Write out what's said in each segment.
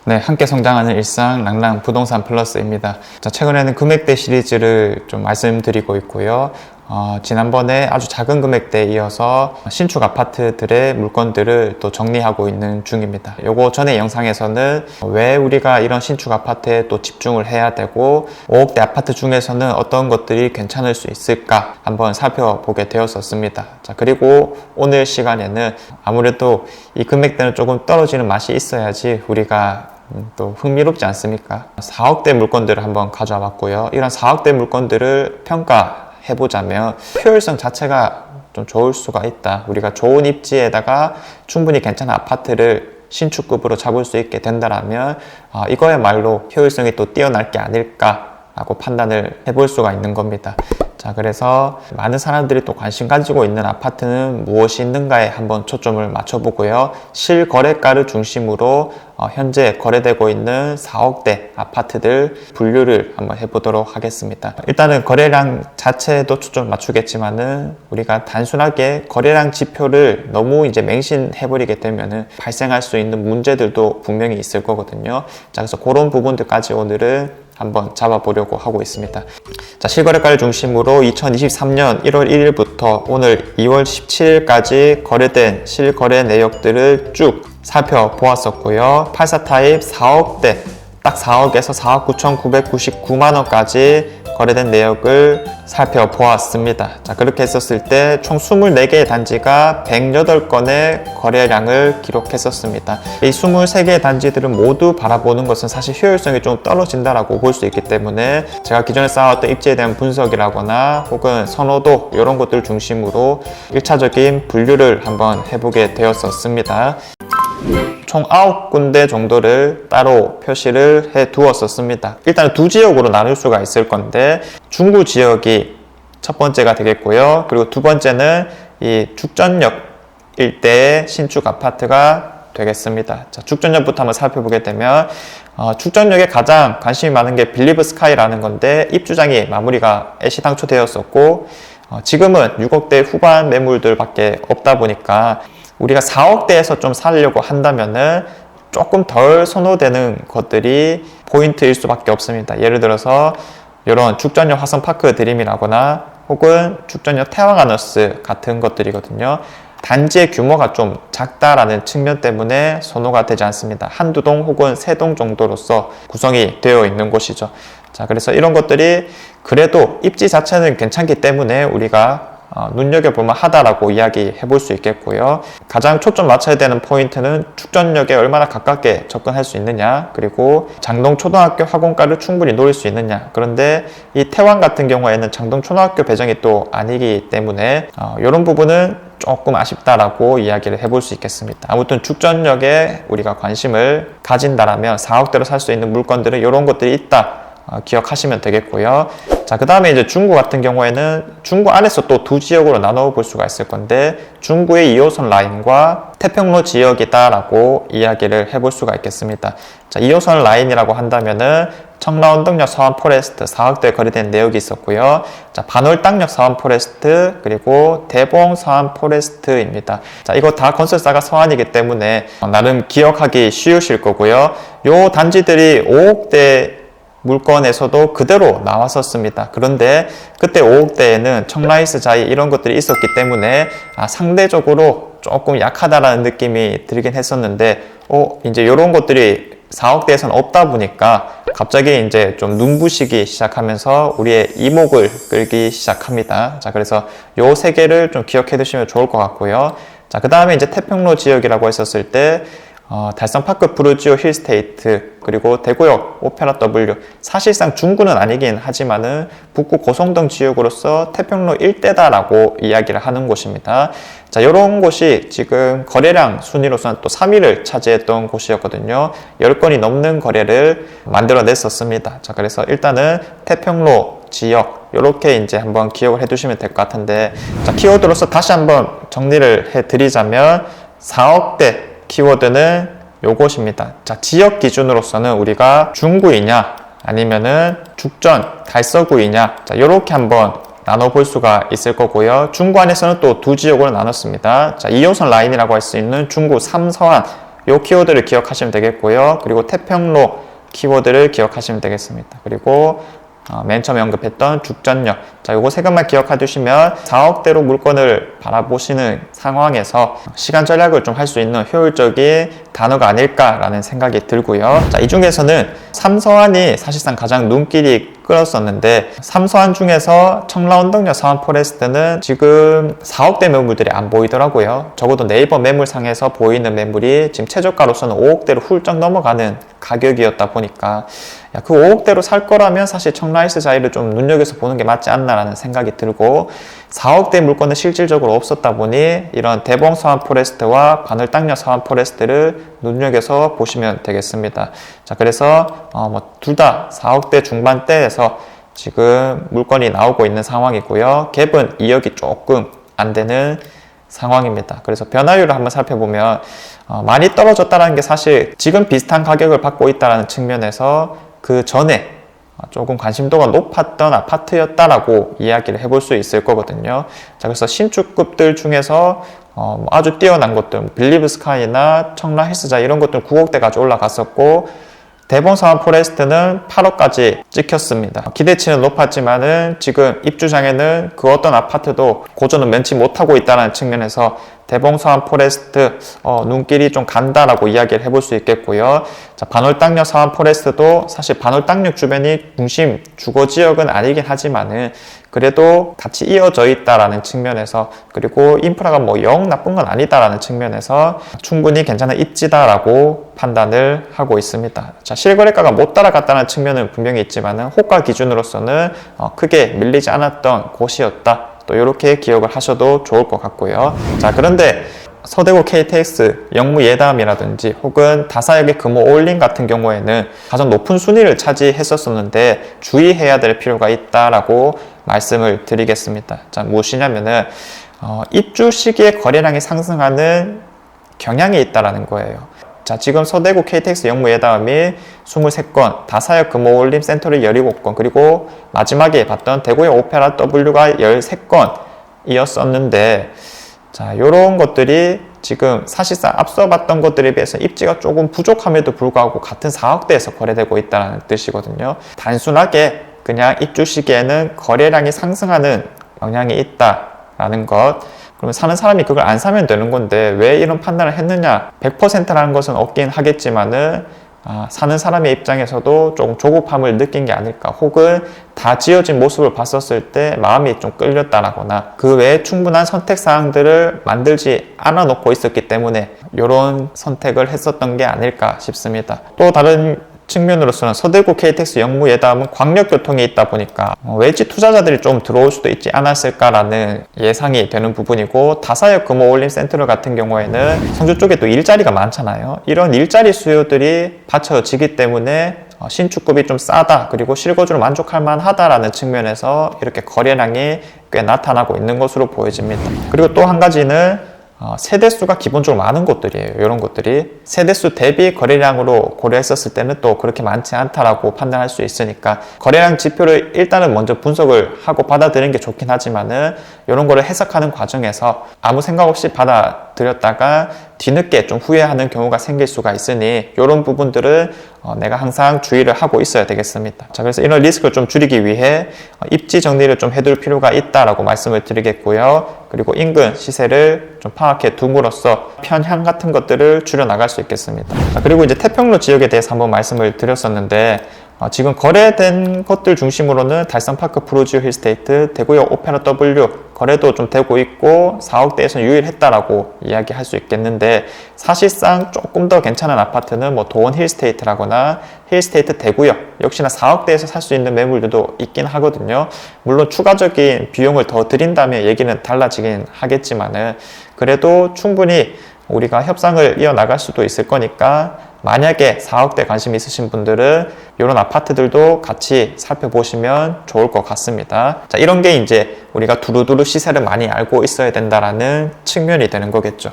네, 함께 성장하는 일상 랑랑 부동산 플러스입니다. 자, 최근에는 금액대 시리즈를 좀 말씀드리고 있고요. 지난번에 아주 작은 금액대에 이어서 신축 아파트들의 물건들을 또 정리하고 있는 중입니다. 요거 전에 영상에서는 왜 우리가 이런 신축 아파트에 또 집중을 해야 되고 5억대 아파트 중에서는 어떤 것들이 괜찮을 수 있을까 한번 살펴보게 되었었습니다. 자, 그리고 오늘 시간에는 아무래도 이 금액대는 조금 떨어지는 맛이 있어야지 우리가 또 흥미롭지 않습니까? 4억대 물건들을 한번 가져와 봤고요. 이런 4억대 물건들을 평가해보자면 효율성 자체가 좀 좋을 수가 있다. 우리가 좋은 입지에다가 충분히 괜찮은 아파트를 신축급으로 잡을 수 있게 된다면 이거야말로 효율성이 또 뛰어날 게 아닐까라고 판단을 해볼 수가 있는 겁니다. 자, 그래서 많은 사람들이 또 관심 가지고 있는 아파트는 무엇이 있는가에 한번 초점을 맞춰보고요. 실거래가를 중심으로 현재 거래되고 있는 4억대 아파트들 분류를 한번 해보도록 하겠습니다. 일단은 거래량 자체도 초점 맞추겠지만은 우리가 단순하게 거래량 지표를 너무 이제 맹신해버리게 되면은 발생할 수 있는 문제들도 분명히 있을 거거든요. 자, 그래서 그런 부분들까지 오늘은 한번 잡아보려고 하고 있습니다. 자, 실거래가를 중심으로 2023년 1월 1일부터 오늘 2월 17일까지 거래된 실거래 내역들을 쭉 살펴보았었고요. 84타입 4억대, 딱 4억에서 4억 9,999만원까지 거래된 내역을 살펴보았습니다. 자, 그렇게 했었을 때 총 24개의 단지가 108건의 거래량을 기록했었습니다. 이 23개의 단지들은 모두 바라보는 것은 사실 효율성이 좀 떨어진다라고 볼 수 있기 때문에 제가 기존에 쌓아왔던 입지에 대한 분석이라거나 혹은 선호도 이런 것들을 중심으로 1차적인 분류를 한번 해보게 되었었습니다. 총 9군데 정도를 따로 표시를 해 두었었습니다. 일단 두 지역으로 나눌 수가 있을 건데 중구 지역이 첫 번째가 되겠고요. 그리고 두 번째는 이 죽전역 일대의 신축 아파트가 되겠습니다. 자, 죽전역부터 한번 살펴보게 되면 죽전역에 가장 관심이 많은 게 빌리브 스카이라는 건데 입주장이 마무리가 애시당초 되었었고 지금은 6억대 후반 매물들밖에 없다 보니까 우리가 4억대에서 좀 살려고 한다면은 조금 덜 선호되는 것들이 포인트일 수밖에 없습니다. 예를 들어서 이런 죽전역 화성파크 드림이라거나 혹은 죽전역 태화가너스 같은 것들이거든요. 단지의 규모가 좀 작다라는 측면 때문에 선호가 되지 않습니다. 한두 동 혹은 세 동 정도로서 구성이 되어 있는 곳이죠. 자, 그래서 이런 것들이 그래도 입지 자체는 괜찮기 때문에 우리가 눈여겨볼만 하다라고 이야기해 볼 수 있겠고요. 가장 초점 맞춰야 되는 포인트는 죽전역에 얼마나 가깝게 접근할 수 있느냐, 그리고 장동 초등학교 학원가를 충분히 노릴 수 있느냐. 그런데 이 태완 같은 경우에는 장동 초등학교 배정이 또 아니기 때문에 이런 부분은 조금 아쉽다라고 이야기를 해볼 수 있겠습니다. 아무튼 죽전역에 우리가 관심을 가진다라면 4억대로 살 수 있는 물건들은 이런 것들이 있다 기억하시면 되겠고요. 자, 그 다음에 이제 중구 같은 경우에는 중구 안에서 또 두 지역으로 나눠 볼 수가 있을 건데 중구의 2호선 라인과 태평로 지역이다라고 이야기를 해볼 수가 있겠습니다. 자, 2호선 라인이라고 한다면은 청라운동역 서안포레스트 4억대 거래된 내역이 있었고요. 자, 반월당역 서안포레스트 그리고 대봉 서안포레스트입니다. 자, 이거 다 건설사가 서안이기 때문에 나름 기억하기 쉬우실 거고요. 요 단지들이 5억대 물건에서도 그대로 나왔었습니다. 그런데 그때 5억대에는 청라이스 자이 이런 것들이 있었기 때문에 상대적으로 조금 약하다라는 느낌이 들긴 했었는데 이제 이런 것들이 4억대에서는 없다 보니까 갑자기 이제 좀 눈부시기 시작하면서 우리의 이목을 끌기 시작합니다. 자, 그래서 요 세 개를 좀 기억해 두시면 좋을 것 같고요. 자, 그 다음에 이제 태평로 지역이라고 했었을 때 달성파크 브루지오 힐스테이트 그리고 대구역 오페라 W 사실상 중구는 아니긴 하지만은 북구 고성동 지역으로서 태평로 일대다라고 이야기를 하는 곳입니다. 자, 이런 곳이 지금 거래량 순위로서는 또 3위를 차지했던 곳이었거든요. 10건이 넘는 거래를 만들어냈었습니다. 자, 그래서 일단은 태평로 지역 이렇게 이제 한번 기억을 해두시면 될 것 같은데, 자, 키워드로서 다시 한번 정리를 해드리자면 4억대 키워드는 요것입니다. 자, 지역 기준으로서는 우리가 중구이냐 아니면은 죽전, 달서구이냐, 자, 요렇게 한번 나눠볼 수가 있을 거고요. 중구 안에서는 또 두 지역으로 나눴습니다. 자, 2호선 라인이라고 할 수 있는 중구 3서안 이 키워드를 기억하시면 되겠고요. 그리고 태평로 키워드를 기억하시면 되겠습니다. 그리고 맨 처음에 언급했던 죽전력. 자, 요거 세 가지만 기억해 두시면 4억대로 물건을 바라보시는 상황에서 시간 절약을 좀 할 수 있는 효율적인 단어가 아닐까라는 생각이 들고요. 자, 이 중에서는 삼서한이 사실상 가장 눈길이 끌었었는데, 삼서한 중에서 청라운동역 사원 포레스트는 지금 4억대 매물들이 안 보이더라고요. 적어도 네이버 매물상에서 보이는 매물이 지금 최저가로서는 5억대로 훌쩍 넘어가는 가격이었다 보니까, 야, 그 5억대로 살 거라면 사실 청라이스 자이를 좀 눈여겨서 보는 게 맞지 않나라는 생각이 들고, 4억대 물건은 실질적으로 없었다 보니 이런 대봉 사원 포레스트와 바늘땅역 사원 포레스트를 눈여겨서 보시면 되겠습니다. 자, 그래서 둘 다 4억대 중반대에서 지금 물건이 나오고 있는 상황이고요. 갭은 2억이 조금 안 되는 상황입니다. 그래서 변화율을 한번 살펴보면 많이 떨어졌다는 게 사실 지금 비슷한 가격을 받고 있다는 측면에서 그 전에 조금 관심도가 높았던 아파트였다라고 이야기를 해볼 수 있을 거거든요. 자, 그래서 신축급들 중에서 아주 뛰어난 것들, 빌리브 스카이나 청라 헬스자 이런 것들 9억대까지 올라갔었고, 대봉사원 포레스트는 8억까지 찍혔습니다. 기대치는 높았지만은 지금 입주장에는 그 어떤 아파트도 고전은 면치 못하고 있다는 측면에서 대봉사원 포레스트 눈길이 좀 간다라고 이야기를 해볼 수 있겠고요. 자, 반월당역 사원 포레스트도 사실 반월당역 주변이 중심 주거지역은 아니긴 하지만은 그래도 같이 이어져 있다라는 측면에서, 그리고 인프라가 뭐 영 나쁜 건 아니다라는 측면에서 충분히 괜찮은 입지다라고 판단을 하고 있습니다. 자, 실거래가가 못 따라갔다는 측면은 분명히 있지만은 호가 기준으로서는 크게 밀리지 않았던 곳이었다. 또 이렇게 기억을 하셔도 좋을 것 같고요. 자, 그런데 서대구 KTX 영무 예담이라든지 혹은 다사역의 금호 올림 같은 경우에는 가장 높은 순위를 차지했었었는데 주의해야 될 필요가 있다라고 말씀을 드리겠습니다. 자, 무엇이냐면은 입주 시기에 거래량이 상승하는 경향이 있다라는 거예요. 자, 지금 서대구 KTX 영무 예담이 23건, 다사역 금호 올림 센터를 17건, 그리고 마지막에 봤던 대구역 오페라 W가 13건이었었는데, 자, 요런 것들이 지금 사실상 앞서 봤던 것들에 비해서 입지가 조금 부족함에도 불구하고 같은 4억대에서 거래되고 있다는 뜻이거든요. 단순하게 그냥 입주 시기에는 거래량이 상승하는 영향이 있다라는 것. 그러면 사는 사람이 그걸 안 사면 되는 건데 왜 이런 판단을 했느냐? 100%라는 것은 없긴 하겠지만은 사는 사람의 입장에서도 조금 조급함을 느낀 게 아닐까, 혹은 다 지어진 모습을 봤었을 때 마음이 좀 끌렸다라거나 그 외에 충분한 선택 사항들을 만들지 않아 놓고 있었기 때문에 이런 선택을 했었던 게 아닐까 싶습니다. 또 다른 측면으로서는 서대구 KTX 영무 예담은 광역교통에 있다 보니까 외지 투자자들이 좀 들어올 수도 있지 않았을까라는 예상이 되는 부분이고, 다사역 금호 올림 센트럴 같은 경우에는 성주 쪽에 또 일자리가 많잖아요. 이런 일자리 수요들이 받쳐지기 때문에 신축급이 좀 싸다, 그리고 실거주로 만족할 만하다라는 측면에서 이렇게 거래량이 꽤 나타나고 있는 것으로 보여집니다. 그리고 또 한 가지는 세대수가 기본적으로 많은 곳들이에요. 이런 곳들이 세대수 대비 거래량으로 고려했었을 때는 또 그렇게 많지 않다라고 판단할 수 있으니까 거래량 지표를 일단은 먼저 분석을 하고 받아들이는 게 좋긴 하지만은 이런 거를 해석하는 과정에서 아무 생각 없이 받아들였다가 뒤늦게 좀 후회하는 경우가 생길 수가 있으니 이런 부분들을 내가 항상 주의를 하고 있어야 되겠습니다. 자, 그래서 이런 리스크를 좀 줄이기 위해 입지 정리를 좀 해둘 필요가 있다라고 말씀을 드리겠고요. 그리고 인근 시세를 좀 파악해 둠으로써 편향 같은 것들을 줄여 나갈 수 있겠습니다. 자, 그리고 이제 태평로 지역에 대해서 한번 말씀을 드렸었는데, 지금 거래된 것들 중심으로는 달성파크 프루지오 힐스테이트, 대구역 오페라 W 거래도 좀 되고 있고 4억대에서는 유일했다라고 이야기할 수 있겠는데, 사실상 조금 더 괜찮은 아파트는 뭐 도원 힐스테이트라거나 힐스테이트 대구역 역시나 4억대에서 살 수 있는 매물들도 있긴 하거든요. 물론 추가적인 비용을 더 들인다면 얘기는 달라지긴 하겠지만은 그래도 충분히 우리가 협상을 이어나갈 수도 있을 거니까, 만약에 4억대 관심 있으신 분들은 이런 아파트들도 같이 살펴보시면 좋을 것 같습니다. 자, 이런 게 이제 우리가 두루두루 시세를 많이 알고 있어야 된다라는 측면이 되는 거겠죠.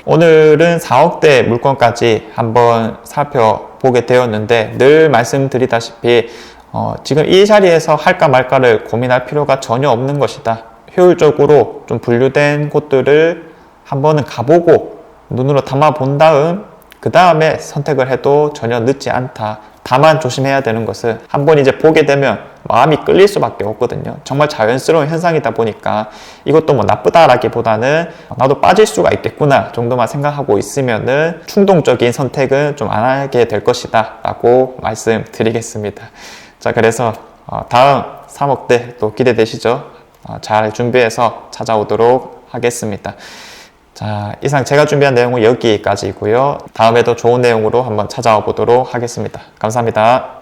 오늘은 4억대 물건까지 한번 살펴보게 되었는데, 늘 말씀드리다시피 지금 이 자리에서 할까 말까를 고민할 필요가 전혀 없는 것이다. 효율적으로 좀 분류된 곳들을 한번은 가보고 눈으로 담아 본 다음 그 다음에 선택을 해도 전혀 늦지 않다. 다만 조심해야 되는 것은 한번 이제 보게 되면 마음이 끌릴 수밖에 없거든요. 정말 자연스러운 현상이다 보니까 이것도 뭐 나쁘다라기보다는 나도 빠질 수가 있겠구나 정도만 생각하고 있으면은 충동적인 선택은 좀 안 하게 될 것이다 라고 말씀드리겠습니다. 자, 그래서 다음 3억 때 또 기대되시죠? 잘 준비해서 찾아오도록 하겠습니다. 자, 이상 제가 준비한 내용은 여기까지고요. 다음에도 좋은 내용으로 한번 찾아와 보도록 하겠습니다. 감사합니다.